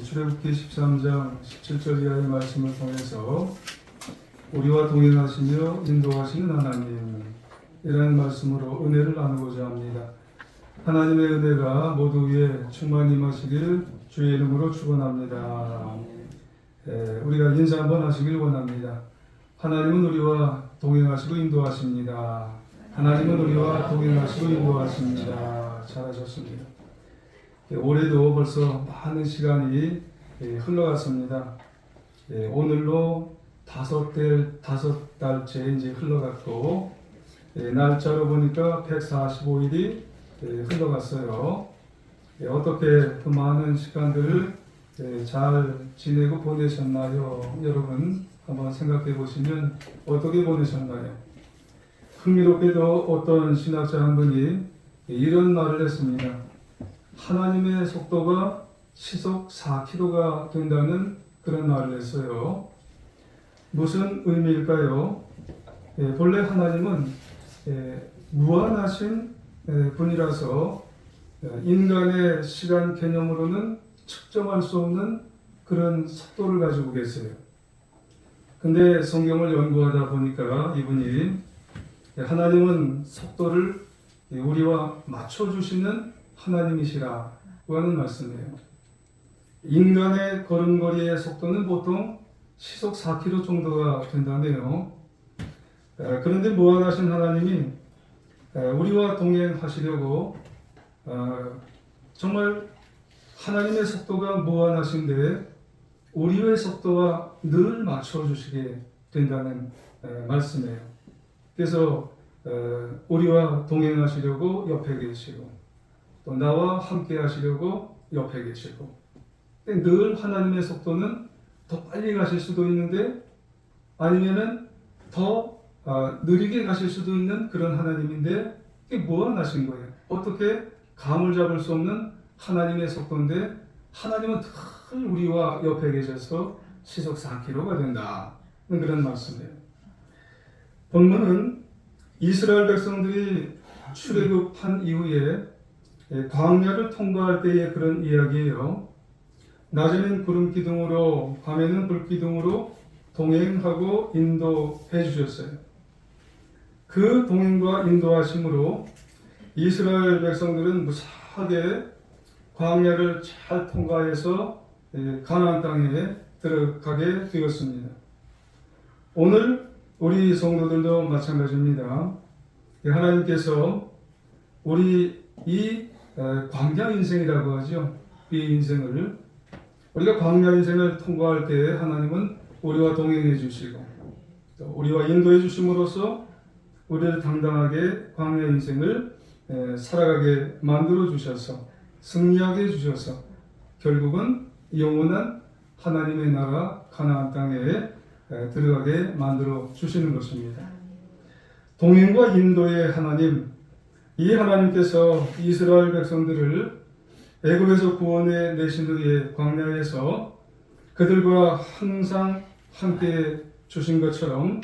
출애굽기 13장 17절 이하의 말씀을 통해서 우리와 동행하시며 인도하시는 하나님이라는 말씀으로 은혜를 나누고자 합니다. 하나님의 은혜가 모두 위에 충만히 임하시기를 주의 이름으로 축원합니다. 우리가 인사 한번 하시길 원합니다. 하나님은 우리와 동행하시고 인도하십니다. 하나님은 우리와 동행하시고 인도하십니다. 잘하셨습니다. 올해도 벌써 많은 시간이 흘러갔습니다. 오늘로 다섯 달째 이제 흘러갔고, 날짜로 보니까 145일이 흘러갔어요. 어떻게 그 많은 시간들을 잘 지내고 보내셨나요? 여러분 한번 생각해 보시면 어떻게 보내셨나요? 흥미롭게도 어떤 신학자 한 분이 이런 말을 했습니다. 하나님의 속도가 시속 4km가 된다는 그런 말을 했어요. 무슨 의미일까요? 본래 하나님은 무한하신 분이라서 인간의 시간 개념으로는 측정할 수 없는 그런 속도를 가지고 계세요. 근데 성경을 연구하다 보니까 이분이 하나님은 속도를 우리와 맞춰주시는 하나님이시라고 하는 말씀이에요. 인간의 걸음걸이의 속도는 보통 시속 4km 정도가 된다네요. 그런데 무한하신 하나님이 우리와 동행하시려고 정말 하나님의 속도가 무한하신데 우리의 속도와 늘 맞춰주시게 된다는 말씀이에요. 그래서 우리와 동행하시려고 옆에 계시고 또 나와 함께 하시려고 옆에 계시고, 늘 하나님의 속도는 더 빨리 가실 수도 있는데 아니면은 더 느리게 가실 수도 있는 그런 하나님인데 이게 무한하신 거예요. 어떻게 감을 잡을 수 없는 하나님의 속도인데 하나님은 늘 우리와 옆에 계셔서 시속 4km가 된다는 그런 말씀이에요. 본문은 이스라엘 백성들이 출애굽한 이후에 광야를 통과할 때의 그런 이야기예요. 낮에는 구름 기둥으로 밤에는 불 기둥으로 동행하고 인도해 주셨어요. 그 동행과 인도하심으로 이스라엘 백성들은 무사하게 광야를 잘 통과해서 가나안 땅에 들어가게 되었습니다. 오늘 우리 성도들도 마찬가지입니다. 하나님께서 우리 이 광야 인생이라고 하죠. 이 인생을 우리가 광야 인생을 통과할 때 하나님은 우리와 동행해 주시고 또 우리와 인도해 주심으로써 우리를 당당하게 광야 인생을 살아가게 만들어 주셔서 승리하게 해주셔서 결국은 영원한 하나님의 나라 가나안 땅에 들어가게 만들어 주시는 것입니다. 동행과 인도의 하나님, 이 하나님께서 이스라엘 백성들을 애굽에서 구원해 내신 후에 광야에서 그들과 항상 함께 주신 것처럼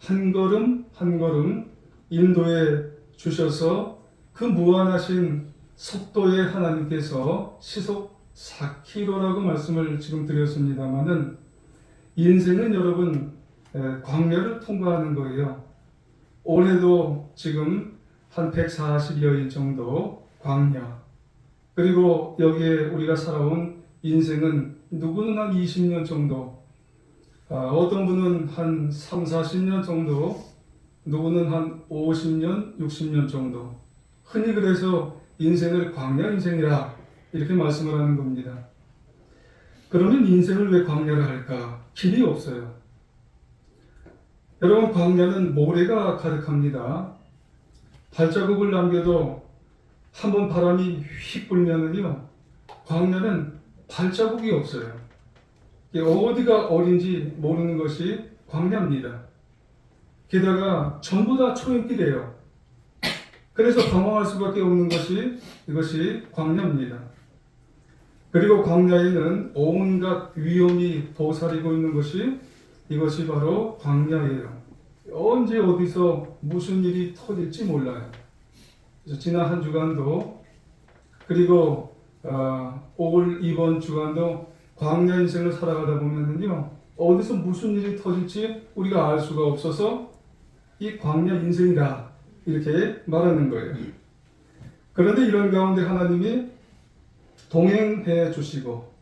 한 걸음 한 걸음 인도해 주셔서 그 무한하신 속도의 하나님께서 시속 4km라고 말씀을 지금 드렸습니다만은 인생은 여러분 광야를 통과하는 거예요. 올해도 지금 한 140여일 정도 광야, 그리고 여기에 우리가 살아온 인생은 누구는 한 20년 정도, 어떤 분은 한 3, 40년 정도, 누구는 한 50년, 60년 정도. 흔히 그래서 인생을 광야 인생이라 이렇게 말씀을 하는 겁니다. 그러면 인생을 왜 광야를 할까? 길이 없어요. 여러분, 광야는 모래가 가득합니다. 발자국을 남겨도 한번 바람이 휙 불면은요, 광야는 발자국이 없어요. 어디가 어딘지 모르는 것이 광야입니다. 게다가 전부 다 초행길이에요. 그래서 당황할 수밖에 없는 것이 이것이 광야입니다. 그리고 광야에는 온갖 위험이 도사리고 있는 것이 이것이 바로 광야예요. 언제 어디서 무슨 일이 터질지 몰라요. 그래서 지난 한 주간도 그리고 올 이번 주간도 광야 인생을 살아가다 보면은요, 어디서 무슨 일이 터질지 우리가 알 수가 없어서 이 광야 인생이다 이렇게 말하는 거예요. 그런데 이런 가운데 하나님이 동행해 주시고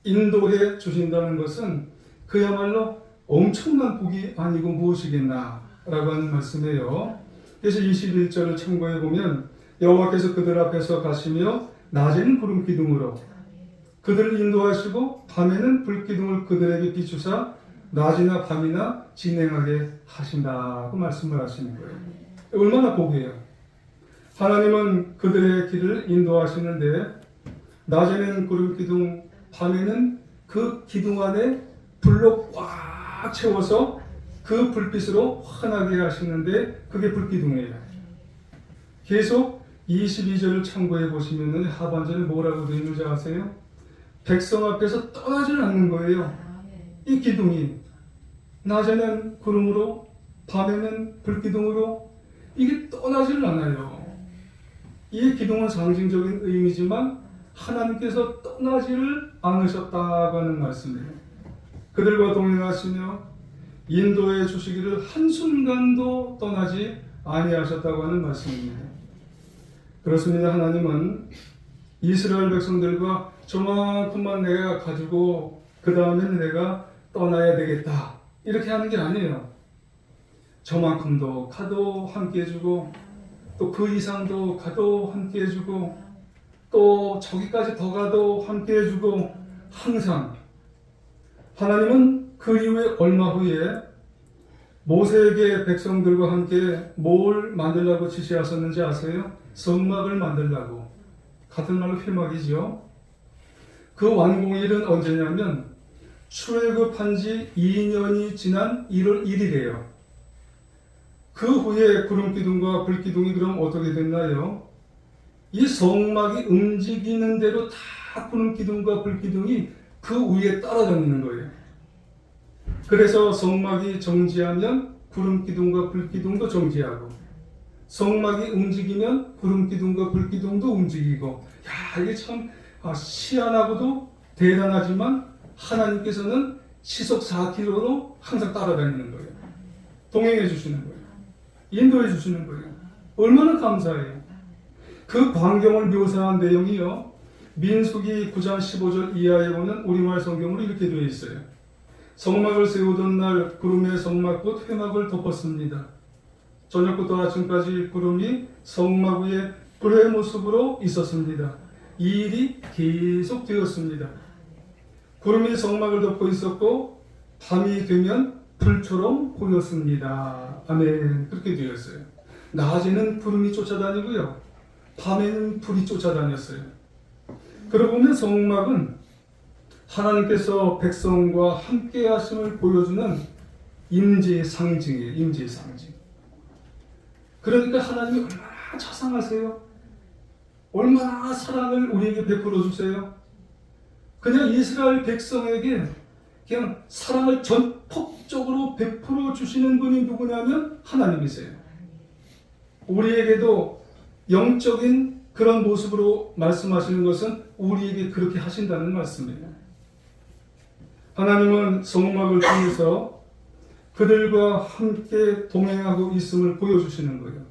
인도해 주신다는 것은 그야말로 엄청난 복이 아니고 무엇이겠나 라고 하는 말씀이에요. 그래서 21절을 참고해 보면 여호와께서 그들 앞에서 가시며 낮에는 구름 기둥으로 그들을 인도하시고 밤에는 불기둥을 그들에게 비추사 낮이나 밤이나 진행하게 하신다고 말씀을 하시는 거예요. 얼마나 복이에요. 하나님은 그들의 길을 인도하시는데 낮에는 구름 기둥, 밤에는 그 기둥 안에 불로 꽉 채워서 그 불빛으로 환하게 하시는데 그게 불기둥이에요. 계속 22절을 참고해 보시면 하반절에 뭐라고 되어 있는지 아세요? 백성 앞에서 떠나질 않는 거예요. 이 기둥이 낮에는 구름으로 밤에는 불기둥으로 이게 떠나질 않아요. 이 기둥은 상징적인 의미지만 하나님께서 떠나지를 않으셨다고 하는 말씀이에요. 그들과 동행하시며 인도해 주시기를 한순간도 떠나지 아니하셨다고 하는 말씀입니다. 그렇습니다. 하나님은 이스라엘 백성들과 저만큼만 내가 가지고 그 다음에는 내가 떠나야 되겠다 이렇게 하는 게 아니에요. 저만큼도 가도 함께 해주고 또 그 이상도 가도 함께 해주고 또 저기까지 더 가도 함께 해주고 항상 하나님은 그 이후에 얼마 후에 모세에게 백성들과 함께 뭘 만들라고 지시하셨는지 아세요? 성막을 만들라고. 같은 말로 회막이죠. 그 완공일은 언제냐면 출애굽한 지 2년이 지난 1월 1일이에요. 그 후에 구름기둥과 불기둥이 그럼 어떻게 됐나요? 이 성막이 움직이는 대로 다 구름기둥과 불기둥이 그 위에 따라다니는 거예요. 그래서 성막이 정지하면 구름기둥과 불기둥도 정지하고 성막이 움직이면 구름기둥과 불기둥도 움직이고 야 이게 참 희한하고도 대단하지만 하나님께서는 시속 4km로 항상 따라다니는 거예요. 동행해 주시는 거예요. 인도해 주시는 거예요. 얼마나 감사해요. 그 광경을 묘사한 내용이요. 민수기 9장 15절 이하에 보면 우리말 성경으로 이렇게 되어 있어요. 성막을 세우던 날 구름의 성막 곧 회막을 덮었습니다. 저녁부터 아침까지 구름이 성막 위에 불의 모습으로 있었습니다. 이 일이 계속 되었습니다. 구름이 성막을 덮고 있었고 밤이 되면 불처럼 보였습니다. 아멘. 그렇게 되었어요. 낮에는 구름이 쫓아다니고요. 밤에는 불이 쫓아다녔어요. 그러고 보면 성막은 하나님께서 백성과 함께 하심을 보여주는 임재의 상징이에요. 임재의 상징. 그러니까 하나님이 얼마나 자상하세요. 얼마나 사랑을 우리에게 베풀어 주세요. 그냥 이스라엘 백성에게 그냥 사랑을 전폭적으로 베풀어 주시는 분이 누구냐면 하나님이세요. 우리에게도 영적인 그런 모습으로 말씀하시는 것은 우리에게 그렇게 하신다는 말씀이에요. 하나님은 성막을 통해서 그들과 함께 동행하고 있음을 보여주시는 거예요.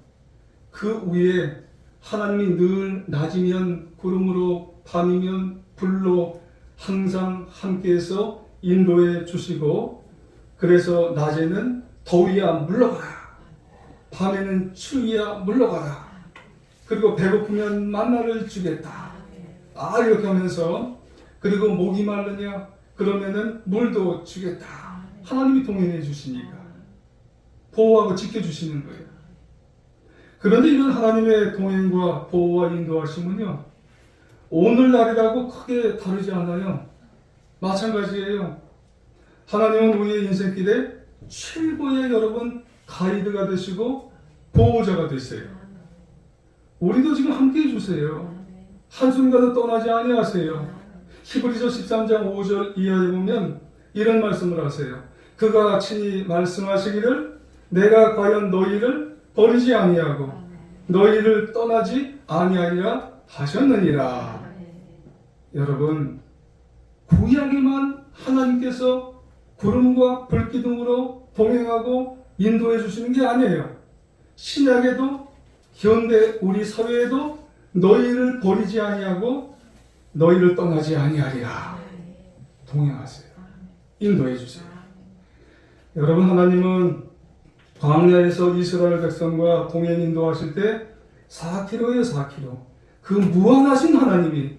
그 위에 하나님이 늘 낮이면 구름으로 밤이면 불로 항상 함께해서 인도해 주시고 그래서 낮에는 더위야 물러가라. 밤에는 추위야 물러가라. 그리고 배고프면 만나를 주겠다. 이렇게 하면서 그리고 목이 마르냐 그러면은 물도 주겠다. 하나님이 동행해 주시니까 보호하고 지켜주시는 거예요. 그런데 이런 하나님의 동행과 보호와 인도하심은요 오늘날이라고 크게 다르지 않아요. 마찬가지예요. 하나님은 우리의 인생길에 최고의 여러분 가이드가 되시고 보호자가 되세요. 우리도 지금 함께 해주세요. 한순간도 떠나지 아니하세요. 히브리서 13장 5절 이하에 보면 이런 말씀을 하세요. 그가 친히 말씀하시기를 내가 과연 너희를 버리지 아니하고 너희를 떠나지 아니하리라 하셨느니라. 여러분 구약에만 하나님께서 구름과 불기둥으로 동행하고 인도해 주시는 게 아니에요. 신약에도 현대 우리 사회에도 너희를 버리지 아니하고 너희를 떠나지 아니하리라. 동행하세요. 인도해 주세요. 여러분, 하나님은 광야에서 이스라엘 백성과 동행 인도하실 때 4km예요, 4km. 그 무한하신 하나님이,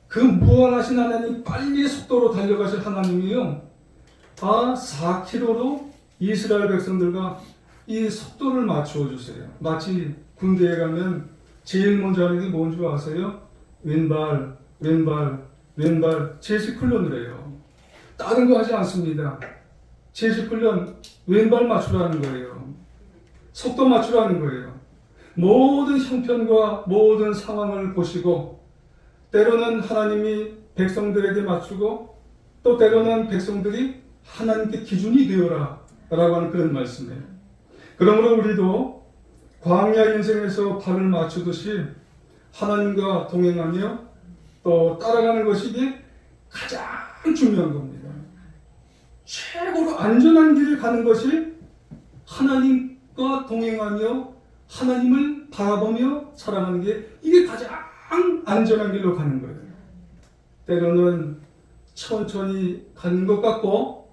그 무한하신 하나님, 빨리 속도로 달려가실 하나님이요, 4km로 이스라엘 백성들과 이 속도를 맞추어 주세요. 마치 군대에 가면 제일 먼저 하는 게 뭔 줄 아세요? 왼발, 왼발, 왼발 제식 훈련을 해요. 다른 거 하지 않습니다. 제식 훈련, 왼발 맞추라는 거예요. 속도 맞추라는 거예요. 모든 형편과 모든 상황을 보시고, 때로는 하나님이 백성들에게 맞추고, 또 때로는 백성들이 하나님께 기준이 되어라 라고 하는 그런 말씀이에요. 그러므로 우리도 광야 인생에서 발을 맞추듯이 하나님과 동행하며 또 따라가는 것이 이게 가장 중요한 겁니다. 최고로 안전한 길을 가는 것이 하나님과 동행하며 하나님을 바라보며 살아가는 게, 이게 가장 안전한 길로 가는 거예요. 때로는 천천히 가는 것 같고,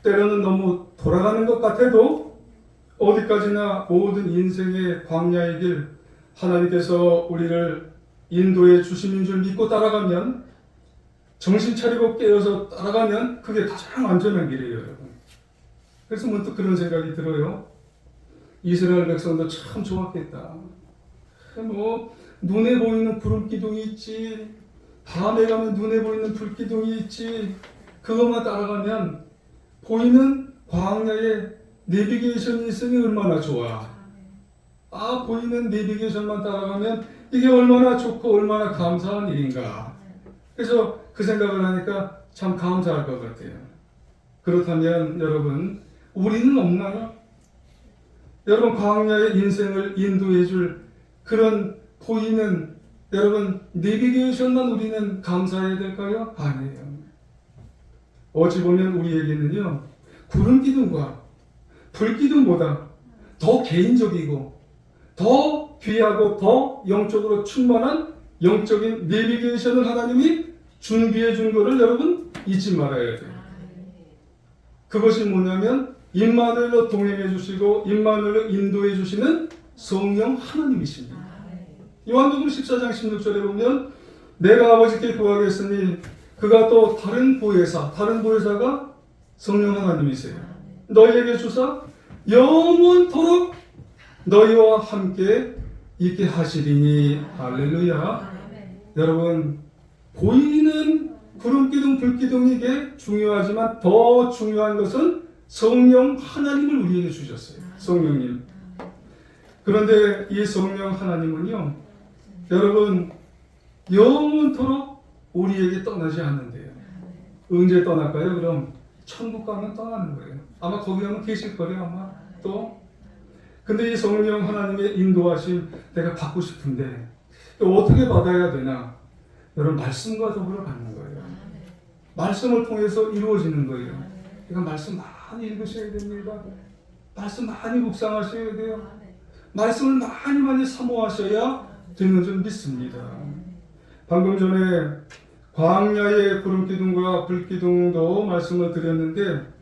때로는 너무 돌아가는 것 같아도, 어디까지나 모든 인생의 광야의 길, 하나님께서 우리를 인도해 주심인 줄 믿고 따라가면, 정신 차리고 깨어서 따라가면 그게 가장 안전한 길이에요, 여러분. 그래서 문득 그런 생각이 들어요. 이스라엘 백성도 참 좋았겠다. 눈에 보이는 구름 기둥이 있지, 밤에 가면 눈에 보이는 불기둥이 있지, 그것만 따라가면 보이는 광야에 내비게이션이 있으니 얼마나 좋아. 보이는 내비게이션만 따라가면 이게 얼마나 좋고 얼마나 감사한 일인가. 그래서 그 생각을 하니까 참 감사할 것 같아요. 그렇다면 여러분, 우리는 없나요? 여러분, 광야의 인생을 인도해 줄 그런 보이는, 여러분, 내비게이션만 우리는 감사해야 될까요? 아니에요. 어찌 보면 우리에게는요, 구름 기둥과 불 기둥보다 더 개인적이고 더 귀하고 더 영적으로 충만한 영적인 내비게이션을 하나님이 준비해 준 것을 여러분 잊지 말아야 돼요. 그것이 뭐냐면 임마누엘로 동행해 주시고 임마누엘로 인도해 주시는 성령 하나님이십니다. 요한복음 14장 16절에 보면 내가 아버지께 구하겠으니 그가 또 다른 보혜사가 성령 하나님이세요. 너희에게 주사 영원토록 너희와 함께 있게 하시리니. 할렐루야. 여러분, 보이는 구름기둥 불기둥이 이게 중요하지만 더 중요한 것은 성령 하나님을 우리에게 주셨어요. 성령님. 그런데 이 성령 하나님은요, 여러분, 영원토록 우리에게 떠나지 않는데요. 언제 떠날까요? 그럼 천국 가면 떠나는 거예요. 아마 거기 가면 계실 거예요, 아마. 또 근데 이 성령 하나님의 인도하심 내가 받고 싶은데 어떻게 받아야 되나? 여러분, 말씀과 더불어 받는 거예요. 말씀을 통해서 이루어지는 거예요. 그러니까 말씀 많이 읽으셔야 됩니다. 말씀 많이 묵상하셔야 돼요. 말씀을 많이 사모하셔야 되는 줄 믿습니다. 방금 전에 광야의 구름기둥과 불기둥도 말씀을 드렸는데,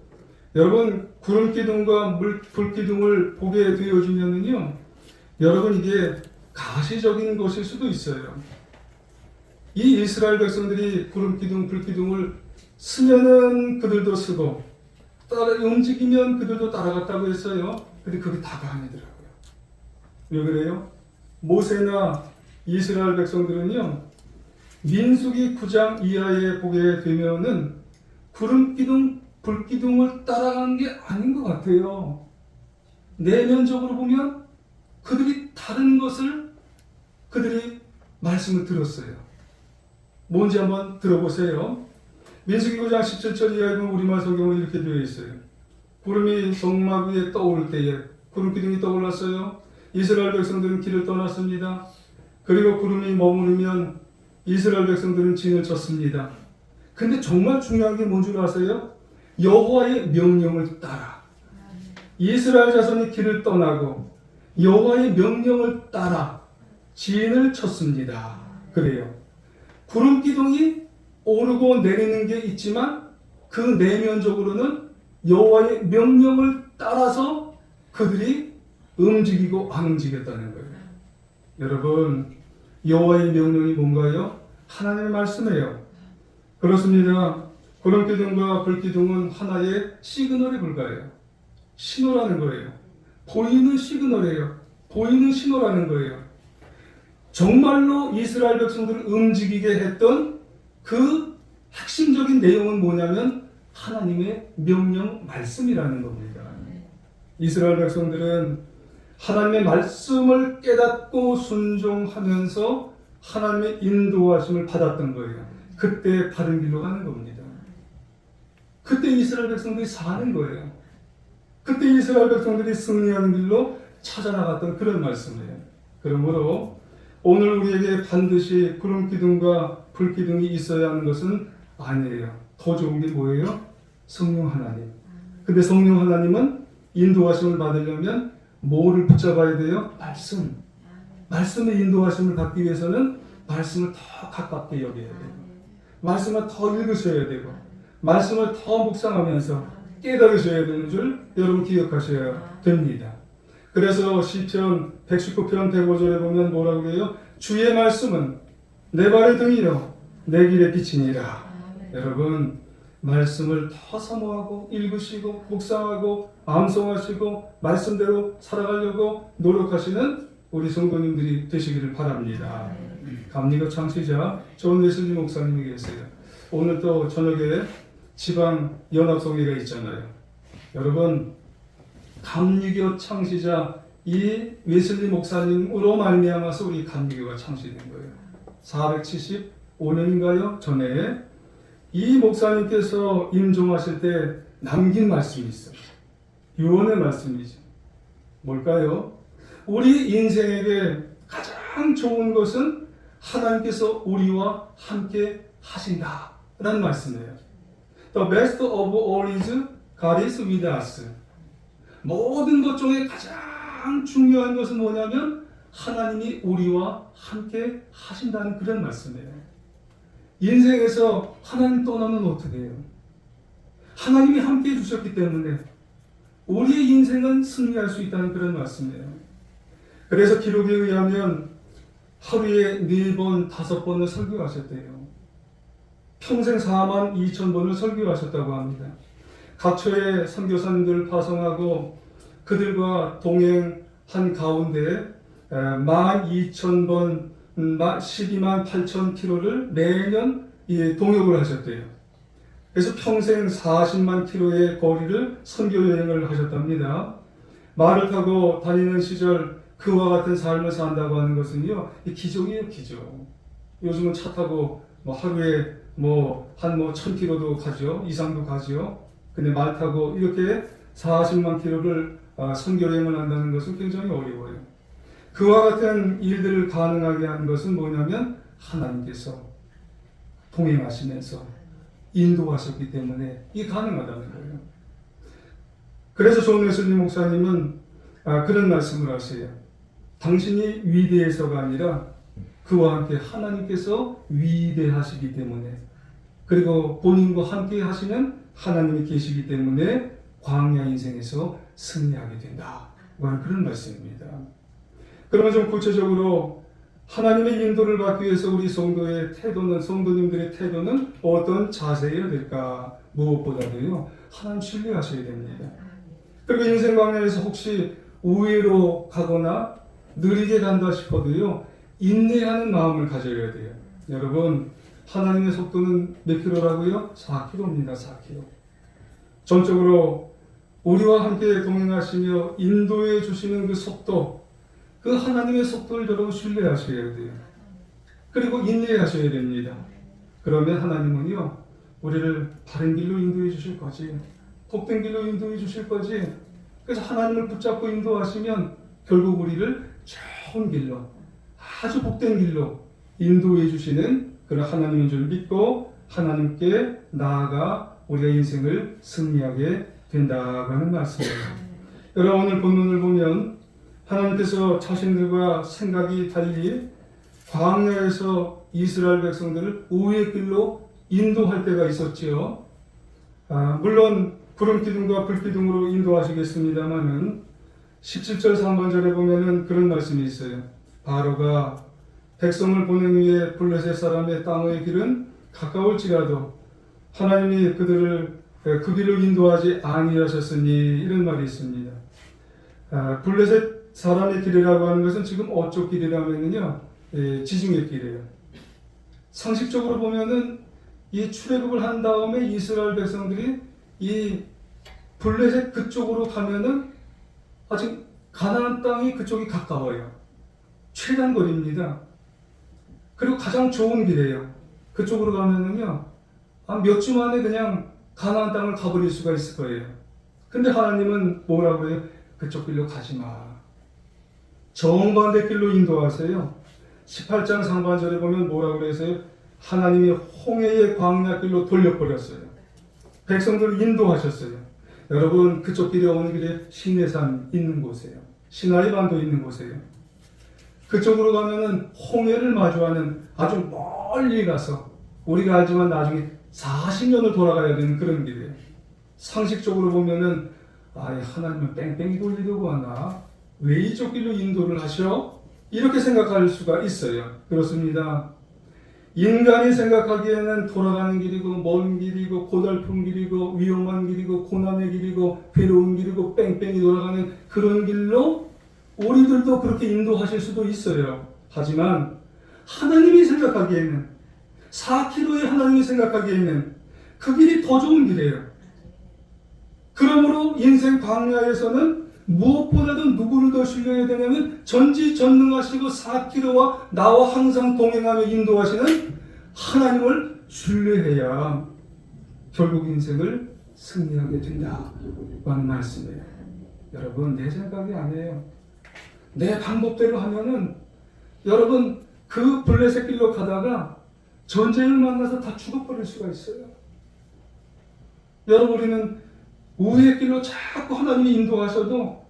여러분, 구름기둥과 불기둥을 보게 되어지면은요, 여러분, 이게 가시적인 것일 수도 있어요. 이 이스라엘 백성들이 구름기둥, 불기둥을 쓰면은 그들도 쓰고, 움직이면 그들도 따라갔다고 했어요. 근데 그게 다가 아니더라고요. 왜 그래요? 모세나 이스라엘 백성들은요, 민수기 9장 이하에 보게 되면은 구름기둥, 불기둥을 따라간 게 아닌 것 같아요. 내면적으로 보면 그들이 다른 것을, 그들이 말씀을 들었어요. 뭔지 한번 들어보세요. 민수기 9장 17절 이하에 보면 우리말 성경은 이렇게 되어 있어요. 구름이 성막 위에 떠오를 때에 구름기둥이 떠올랐어요. 이스라엘 백성들은 길을 떠났습니다. 그리고 구름이 머무르면 이스라엘 백성들은 진을 쳤습니다. 근데 정말 중요한 게 뭔 줄 아세요? 여호와의 명령을 따라. 이스라엘 자손이 길을 떠나고 여호와의 명령을 따라 진을 쳤습니다. 그래요. 구름 기둥이 오르고 내리는 게 있지만 그 내면적으로는 여호와의 명령을 따라서 그들이 움직이고 안 움직였다는 거예요. 여러분, 여호와의 명령이 뭔가요? 하나님의 말씀이에요. 그렇습니다. 구름 기둥과 불 기둥은 하나의 시그널에 불과해요. 신호라는 거예요. 보이는 시그널이에요. 보이는 신호라는 거예요. 정말로 이스라엘 백성들을 움직이게 했던 그 핵심적인 내용은 뭐냐면 하나님의 명령 말씀이라는 겁니다. 이스라엘 백성들은 하나님의 말씀을 깨닫고 순종하면서 하나님의 인도하심을 받았던 거예요. 그때 바른 길로 가는 겁니다. 그때 이스라엘 백성들이 사는 거예요. 그때 이스라엘 백성들이 승리하는 길로 찾아나갔던 그런 말씀이에요. 그러므로 오늘 우리에게 반드시 구름 기둥과 불 기둥이 있어야 하는 것은 아니에요. 더 좋은 게 뭐예요? 성령 하나님. 근데 성령 하나님은 인도하심을 받으려면 뭐를 붙잡아야 돼요? 말씀. 말씀의 인도하심을 받기 위해서는 말씀을 더 가깝게 여겨야 돼요. 말씀을 더 읽으셔야 되고 말씀을 더 묵상하면서 깨달으셔야 되는 줄 여러분 기억하셔야 됩니다. 그래서 시편 119편 105절에 보면 뭐라고 해요? 주의 말씀은 내 발의 등이요 내 길의 빛이니라. 여러분, 말씀을 더 사모하고 읽으시고 묵상하고 암송하시고 말씀대로 살아가려고 노력하시는 우리 성도님들이 되시기를 바랍니다. 감리교 창시자 존 웨슬리 목사님이 계세요. 오늘 또 저녁에 지방 연합성회가 있잖아요. 여러분, 감리교 창시자 이 웨슬리 목사님으로 말미암아서 우리 감리교가 창시된 거예요. 475년인가요? 전에 이 목사님께서 임종하실 때 남긴 말씀이 있어요. 유언의 말씀이죠. 뭘까요? 우리 인생에게 가장 좋은 것은 하나님께서 우리와 함께 하신다라는 말씀이에요. The best of all is God is with us. 모든 것 중에 가장 중요한 것은 뭐냐면 하나님이 우리와 함께 하신다는 그런 말씀이에요. 인생에서 하나님 떠나면 어떻게 해요? 하나님이 함께 해주셨기 때문에 우리의 인생은 승리할 수 있다는 그런 말씀이에요. 그래서 기록에 의하면 하루에 4번, 5번을 설교하셨대요. 평생 42,000번을 설교하셨다고 합니다. 각처에 선교사님들을 파송하고 그들과 동행한 가운데 12,000번, 12만 8천 킬로를 매년 동역을 하셨대요. 그래서 평생 40만 킬로의 거리를 선교 여행을 하셨답니다. 말을 타고 다니는 시절 그와 같은 삶을 산다고 하는 것은요, 기적이에요, 기적. 요즘은 차 타고 하루에 한 1000km도 가죠, 이상도 가죠. 근데 말 타고 이렇게 40만 킬로를 선교 여행을 한다는 것은 굉장히 어려워요. 그와 같은 일들을 가능하게 한 것은 뭐냐면 하나님께서 동행하시면서 인도하셨기 때문에 이게 가능하다는 거예요. 그래서 존 웨슬리 목사님은 그런 말씀을 하세요. 당신이 위대해서가 아니라 그와 함께 하나님께서 위대하시기 때문에, 그리고 본인과 함께 하시는 하나님이 계시기 때문에 광야 인생에서 승리하게 된다. 그런 말씀입니다. 그러면 좀 구체적으로 하나님의 인도를 받기 위해서 우리 성도의 태도는, 성도님들의 태도는 어떤 자세여야 될까? 무엇보다도요, 하나님 신뢰하셔야 됩니다. 그리고 인생 광야에서 혹시 우회로 가거나 느리게 간다 싶어도요, 인내하는 마음을 가져야 돼요. 여러분, 하나님의 속도는 몇 킬로라고요? 4킬로입니다. 4킬로. 전적으로 우리와 함께 동행하시며 인도해 주시는 그 속도, 그 하나님의 속도를 여러분 신뢰하셔야 돼요. 그리고 인내하셔야 됩니다. 그러면 하나님은요, 우리를 바른 길로 인도해 주실 거지, 복된 길로 인도해 주실 거지. 그래서 하나님을 붙잡고 인도하시면 결국 우리를 좋은 길로, 아주 복된 길로 인도해 주시는 그런 하나님인 줄 믿고 하나님께 나아가 우리의 인생을 승리하게 된다고 하는 말씀이에요. 여러분 오늘 본문을 보면 하나님께서 자신들과 생각이 달리 광야에서 이스라엘 백성들을 우의 길로 인도할 때가 있었지요. 물론 구름 기둥과 불 기둥으로 인도하시겠습니다만은 17절 상반절에 보면은 그런 말씀이 있어요. 바로가 백성을 보내기 위해 블레셋 사람의 땅의 길은 가까울지라도 하나님이 그들을 그 길로 인도하지 아니하셨으니 이런 말이 있습니다. 블레셋 사람의 길이라고 하는 것은 지금 어쪽 길이라면요, 지중해 길이에요. 상식적으로 보면은 이 출애굽을 한 다음에 이스라엘 백성들이 이 블레셋 그쪽으로 가면은 아직 가나안 땅이 그쪽이 가까워요. 최단 거리입니다. 그리고 가장 좋은 길이에요. 그쪽으로 가면은요, 몇 주 만에 그냥 가나안 땅을 가버릴 수가 있을 거예요. 근데 하나님은 뭐라고 해요? 그쪽 길로 가지 마. 정반대 길로 인도하세요. 18장 상반절에 보면 뭐라고 그러세요? 하나님이 홍해의 광야 길로 돌려버렸어요. 백성들을 인도하셨어요. 여러분 그쪽 길에 오는 길에 시내산 있는 곳이에요. 시나이 반도 있는 곳이에요. 그쪽으로 가면은 홍해를 마주하는 아주 멀리 가서 우리가 알지만 나중에 40년을 돌아가야 되는 그런 길이에요. 상식적으로 보면은 하나님은 뺑뺑이 돌리려고 하나? 왜 이쪽 길로 인도를 하셔? 이렇게 생각할 수가 있어요. 그렇습니다. 인간이 생각하기에는 돌아가는 길이고 먼 길이고 고달픈 길이고 위험한 길이고 고난의 길이고 괴로운 길이고 뺑뺑이 돌아가는 그런 길로 우리들도 그렇게 인도하실 수도 있어요. 하지만 하나님이 생각하기에는 4km의 하나님이 생각하기에는 그 길이 더 좋은 길이에요. 그러므로 인생 광야에서는 무엇보다도 누구를 더 신뢰해야 되냐면 전지전능하시고 4km와 나와 항상 동행하며 인도하시는 하나님을 신뢰해야 결국 인생을 승리하게 된다는 말씀이에요. 여러분 내 생각이 아니에요. 내 방법대로 하면은 여러분 그 블레셋 길로 가다가 전쟁을 만나서 다 죽어버릴 수가 있어요. 여러분 우리는 우의 길로 자꾸 하나님이 인도하셔도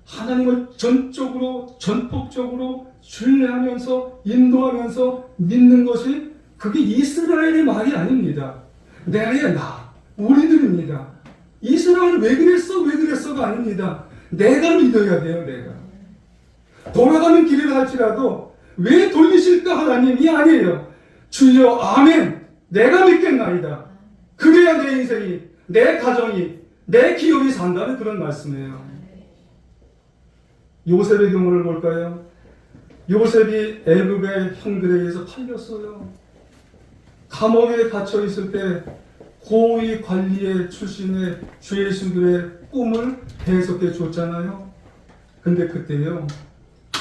하나님을 전적으로 전폭적으로 신뢰하면서 인도하면서 믿는 것이 그게 이스라엘의 말이 아닙니다. 나 우리들입니다. 이스라엘 왜 그랬어가 아닙니다. 내가 믿어야 돼요. 내가 돌아가는 길이라 할지라도 왜 돌리실까 하나님이 아니에요. 주여 아멘. 내가 믿겠나이다. 그래야 내 인생이 내 가정이 내 기업이 산다는 그런 말씀이에요. 요셉의 경우를 볼까요? 요셉이 애굽의 형들에 의해서 팔렸어요. 감옥에 갇혀 있을 때 고위 관리의 출신의 죄수들의 꿈을 해석해 줬잖아요. 근데 그때요,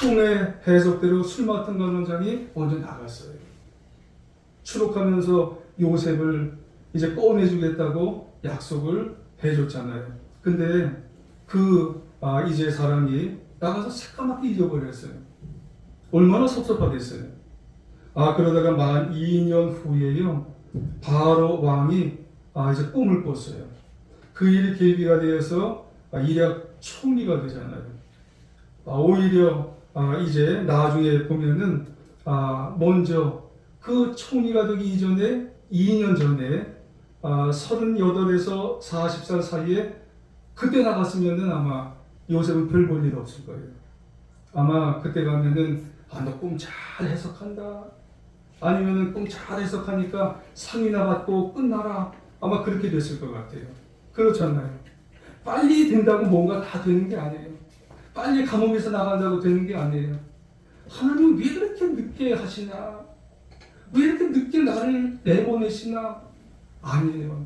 꿈의 해석대로 술 맡은 관원장이 먼저 나갔어요. 추록하면서 요셉을 이제 꺼내주겠다고 약속을 해줬잖아요. 근데 이제 사람이 나가서 새까맣게 잊어버렸어요. 얼마나 섭섭하겠어요. 그러다가 만 2년 후에요, 바로 왕이 이제 꿈을 꿨어요. 그 일이 계기가 되어서 이략 총리가 되잖아요. 오히려 이제 나중에 보면은 먼저 그 총리가 되기 이전에 2년 전에 38에서 40살 사이에 그때 나갔으면은 아마 요셉은 별 볼 일 없을 거예요. 아마 그때 가면은 너 꿈 잘 해석한다. 아니면은 꿈 잘 해석하니까 상이나 받고 끝나라. 아마 그렇게 됐을 것 같아요. 그렇잖아요. 빨리 된다고 뭔가 다 되는 게 아니에요. 빨리 감옥에서 나간다고 되는 게 아니에요. 하나님은 왜 그렇게 늦게 하시나? 왜 이렇게 늦게 나를 내보내시나? 아니에요.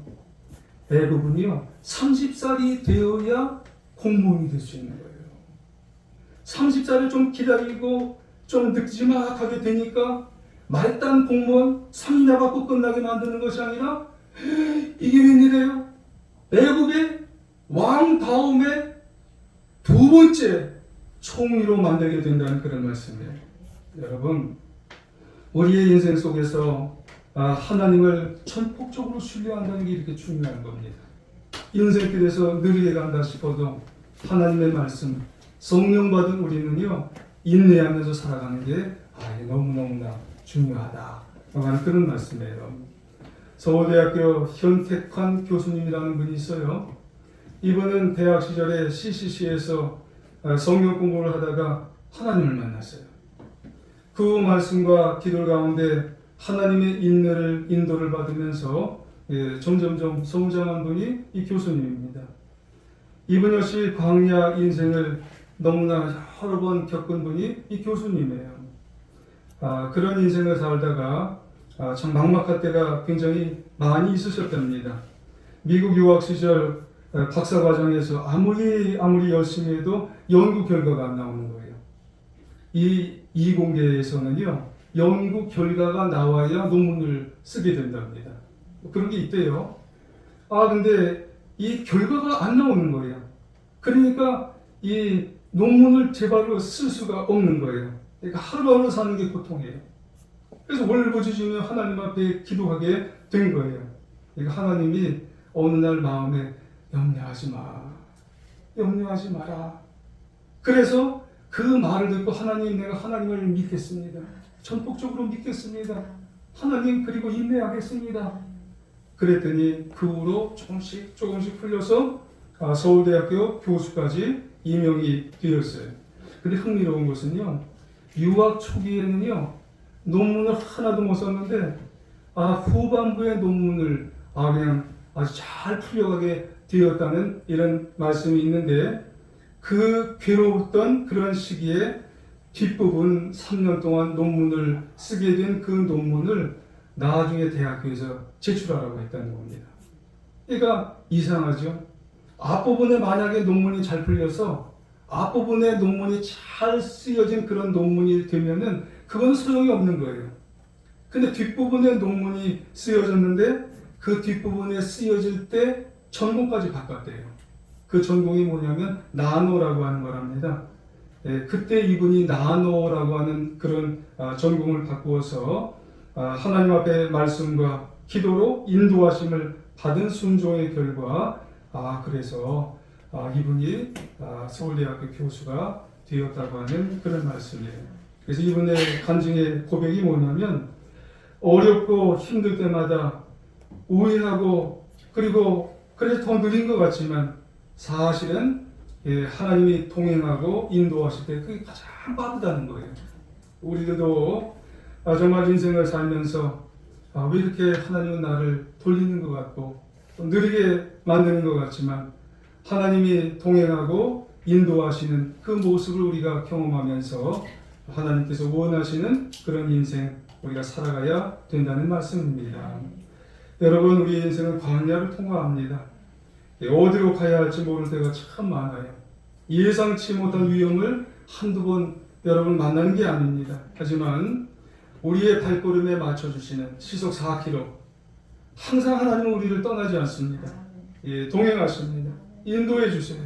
애굽은요 30살이 되어야 공무원이 될 수 있는 거예요. 30살을 좀 기다리고 좀 늦지막하게 되니까 말단 공무원 상이나 받고 끝나게 만드는 것이 아니라 이게 웬일이에요? 애굽의 왕 다음에 두 번째 총리로 만들게 된다는 그런 말씀이에요. 여러분 우리의 인생 속에서 하나님을 전폭적으로 신뢰한다는 게 이렇게 중요한 겁니다. 인생길에서 느리게 간다 싶어도 하나님의 말씀, 성령 받은 우리는요, 인내하면서 살아가는 게 너무너무나 중요하다 하는 그런 말씀이에요. 서울대학교 현택환 교수님이라는 분이 있어요. 이분은 대학 시절에 CCC에서 성경 공부를 하다가 하나님을 만났어요. 그 말씀과 기도 가운데 하나님의 인도를 받으면서 점점점 성장한 분이 이 교수님입니다. 이분 역시 광야 인생을 너무나 여러 번 겪은 분이 이 교수님이에요. 그런 인생을 살다가 참 막막할 때가 굉장히 많이 있으셨답니다. 미국 유학 시절 박사 과정에서 아무리 열심히 해도 연구 결과가 안 나오는 거예요. 이 이공계에서는요, 연구 결과가 나와야 논문을 쓰게 된답니다. 그런 게 있대요. 근데 이 결과가 안 나오는 거예요. 그러니까 이 논문을 제발로 쓸 수가 없는 거예요. 그러니까 하루하루 사는 게 고통이에요. 그래서 울부짖으며 하나님 앞에 기도하게 된 거예요. 그러니까 하나님이 어느 날 마음에 염려하지 마라. 그래서 그 말을 듣고 하나님, 내가 하나님을 믿겠습니다. 전폭적으로 믿겠습니다. 하나님, 그리고 인내하겠습니다. 그랬더니 그 후로 조금씩 풀려서 서울대학교 교수까지 임명이 되었어요. 근데 흥미로운 것은요, 유학 초기에는요, 논문을 하나도 못 썼는데, 후반부에 논문을 그냥 아주 잘 풀려가게 되었다는 이런 말씀이 있는데, 그 괴로웠던 그런 시기에 뒷부분 3년 동안 논문을 쓰게 된 그 논문을 나중에 대학교에서 제출하라고 했다는 겁니다. 그러니까 이상하죠? 앞부분에 만약에 논문이 잘 풀려서 앞부분에 논문이 잘 쓰여진 그런 논문이 되면은 그건 소용이 없는 거예요. 근데 뒷부분에 논문이 쓰여졌는데 그 뒷부분에 쓰여질 때 전공까지 바꿨대요. 그 전공이 뭐냐면 나노라고 하는 거랍니다. 그때 이분이 나노라고 하는 그런 전공을 바꾸어서 하나님 앞에 말씀과 기도로 인도하심을 받은 순종의 결과 그래서 이분이 서울대학교 교수가 되었다고 하는 그런 말씀이에요. 그래서 이분의 간증의 고백이 뭐냐면 어렵고 힘들 때마다 우회하고 그리고 그래서 더 느린 것 같지만 사실은 하나님이 동행하고 인도하실 때 그게 가장 빠르다는 거예요. 우리들도 정말 인생을 살면서 왜 이렇게 하나님은 나를 돌리는 것 같고 느리게 만드는 것 같지만 하나님이 동행하고 인도하시는 그 모습을 우리가 경험하면서 하나님께서 원하시는 그런 인생 우리가 살아가야 된다는 말씀입니다. 여러분, 우리 인생은 광야를 통과합니다. 어디로 가야 할지 모를 때가 참 많아요. 예상치 못한 위험을 한두 번 여러분 만나는 게 아닙니다. 하지만 우리의 발걸음에 맞춰주시는 시속 4km 항상 하나님은 우리를 떠나지 않습니다. 동행하십니다. 인도해 주세요.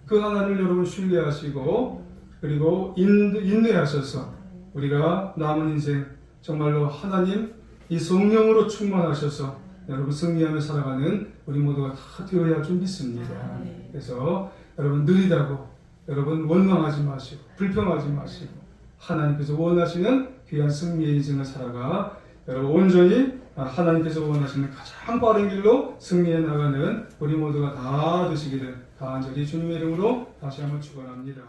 그 하나님을 여러분 신뢰하시고 그리고 인내하셔서 우리가 남은 인생 정말로 하나님 이 성령으로 충만하셔서 여러분 승리하며 살아가는 우리 모두가 다 되어야 할 줄 믿습니다. 그래서 여러분 느리다고 여러분 원망하지 마시고 불평하지 마시고 하나님께서 원하시는 귀한 승리의 인생을 살아가 여러분 온전히 하나님께서 원하시는 가장 빠른 길로 승리해 나가는 우리 모두가 다 되시기를 간절히 주님의 이름으로 다시 한번 축원합니다.